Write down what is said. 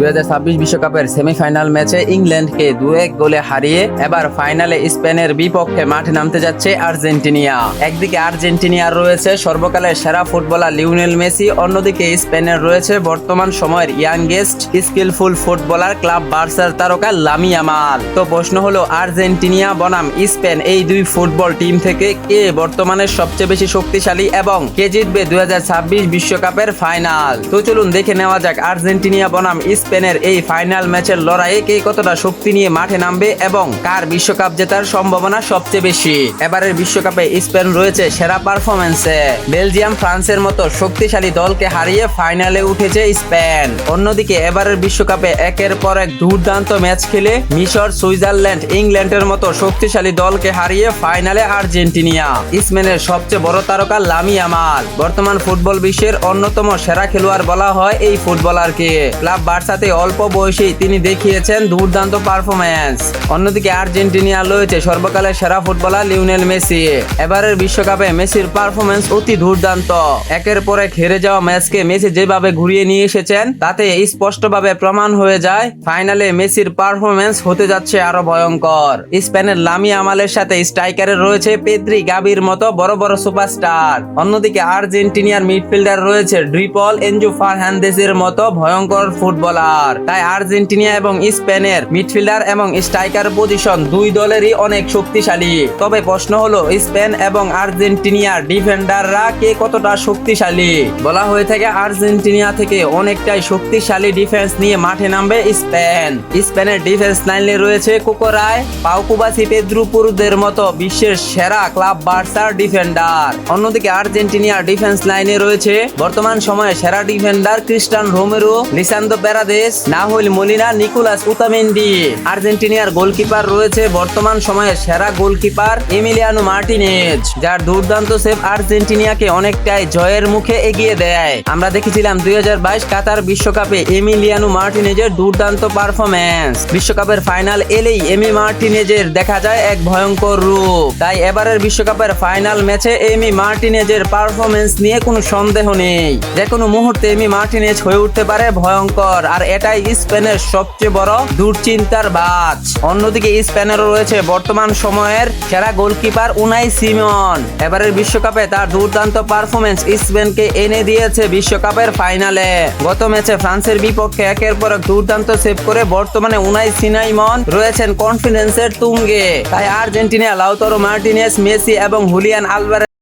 2026 বিশ্বকাপের সেমিফাইনাল ম্যাচে ইংল্যান্ডকে 2-1 গোলে হারিয়ে এবার ফাইনালে স্পেনের বিপক্ষে মাঠে নামতে যাচ্ছে আর্জেন্টিনা। একদিকে আর্জেন্টিনার রয়েছে সর্বকালের সেরা ফুটবলার লিওনেল মেসি, অন্যদিকে স্পেনের রয়েছে বর্তমান সময়ের ইয়াংগেস্ট স্কিলফুল ফুটবলার ক্লাব বার্সার তারকা লামি ইয়ামাল। তো প্রশ্ন হলো, আর্জেন্টিনা বনাম স্পেন এই দুই ফুটবল টিম থেকে কে বর্তমানে সবচেয়ে বেশি শক্তিশালী এবং কে জিতবে 2026 বিশ্বকাপের ফাইনাল? তো চলুন দেখে নেওয়া যাক আর্জেন্টিনা বনাম স্পেনের এই ফাইনাল ম্যাচের লড়াইয়ে কে কতটা শক্তি নিয়ে মাঠে নামবে এবং কার বিশ্বকাপ জেতার সম্ভাবনা সবচেয়ে বেশি। এবারের বিশ্বকাপে স্পেন রয়েছে সেরা পারফরম্যান্সে। বেলজিয়াম ফ্রান্সের মতো শক্তিশালী দলকে হারিয়ে ফাইনালে উঠেছে স্পেন। অন্যদিকে এবারের বিশ্বকাপে একের পর এক দুর্দান্ত ম্যাচ খেলে মিশর, সুইজারল্যান্ড, ইংল্যান্ডের মতো শক্তিশালী দলকে হারিয়ে ফাইনালে আর্জেন্টিনা। স্পেনের সবচেয়ে বড় তারকা লামি ইয়ামাল বর্তমান ফুটবল বিশ্বের অন্যতম সেরা খেলোয়াড় বলা হয় এই ফুটবলারকে। ক্লাব বার্সাতে অল্প বয়সেই তিনি দেখিয়েছেন দুর্দান্ত পারফরম্যান্স। অন্যদিকে আর্জেন্টিনা রয়েছে সর্বকালের সেরা ফুটবলার লিওনেল মেসি। এবারের বিশ্বকাপে মেসির পারফরম্যান্স অতি দুর্দান্ত। একের পর এক হেরে যাওয়া ম্যাচকে মেসি যেভাবে ঘুরিয়ে নিয়ে এসেছেন তাতে স্পষ্টভাবে প্রমাণ হয়ে যায় ফাইনালে মেসির পারফরম্যান্স হতে যাচ্ছে আরো ভয়ঙ্কর। স্পেনের লামি ইয়ামালের সাথে স্ট্রাইকারে রয়েছে পেদ্রি, গাবির মতো বড় বড় সুপারস্টার। অন্যদিকে আর্জেন্টিনার মিডফিল্ডার রয়েছে ড্রিপল, এনজো ফার্নান্দেজের মতো ভয়ঙ্কর ফুটবলার। তাই আর্জেন্টিনা এবং স্পেনের মিডফিল্ডার এবং স্ট্রাইকার পজিশন দুই দলেরই অনেক শক্তিশালী। তবে প্রশ্ন হলো, স্পেন এবং আর্জেন্টিনার ডিফেন্ডাররা কে কতটা শক্তিশালী? বলা হয়ে থাকে আর্জেন্টিনা থেকে অনেকটাই শক্তিশালী ডিফেন্স নিয়ে মাঠে নামবে স্পেন। স্পেনের ডিফেন্স লাইনে রয়েছে কুকুরায়, পাউ কুবাসি, পেদ্রু পুরুদের মতো বিশ্বের সেরা ক্লাব বার্সার ডিফেন্ডার। অন্যদিকে আর্জেন্টিনার ডিফেন্স লাইনে রয়েছে বর্তমান সময়ে সেরা defender Cristiano Romero, Lisandro Paredes, Nahuel Molina, Nicolas Otamendi. আর্জেন্টিনার গোলকিপার রয়েছে বর্তমান সময়ে সেরা গোলকিপার এমিলিয়ানো মার্টিনেজ, যার দুর্দান্ত সেভ আর্জেন্টিনাকে অনেকটাই জয়ের মুখে এগিয়ে দেয়। আমরা দেখেছিলাম 2022 কাতার বিশ্বকাপে এমিলিয়ানো মার্টিনেজের দুর্দান্ত পারফরম্যান্স। বিশ্বকাপের ফাইনাল এলেই এমি মার্টিনেজের দেখা যায় এক ভয়ঙ্কর রূপ। তাই এবারের বিশ্বকাপের ফাইনাল ম্যাচে এমি মার্টিনেজের পারফরম্যান্স নিয়ে কোনো সন্দেহ নেই। যে কোনো মুহূর্তে এমি মার্টিনেজ হয়ে উঠতে পারে ভয়ঙ্কর, আর এটাই স্পেনের সবচেয়ে বড় দুশ্চিন্তার বাজ। অন্যদিকে স্পেনেরও রয়েছে বর্তমান সময়ের সেরা গোলকিপার উনাই সিমন। এবারের বিশ্বকাপে তার দুর্দান্ত পারফরম্যান্স স্পেনকে এনে দিয়েছে বিশ্বকাপের ফাইনালে। গত ম্যাচে ফ্রান্সের বিপক্ষে একের পর এক দুর্দান্ত সেভ করে বর্তমানে উনাই সিনাইমন রয়েছেন কনফিডেন্সের তুঙ্গে। তাই আর্জেন্টিনা লাউতারো মার্টিনেজ, মেসি এবং হুলিয়ান আলভারেজ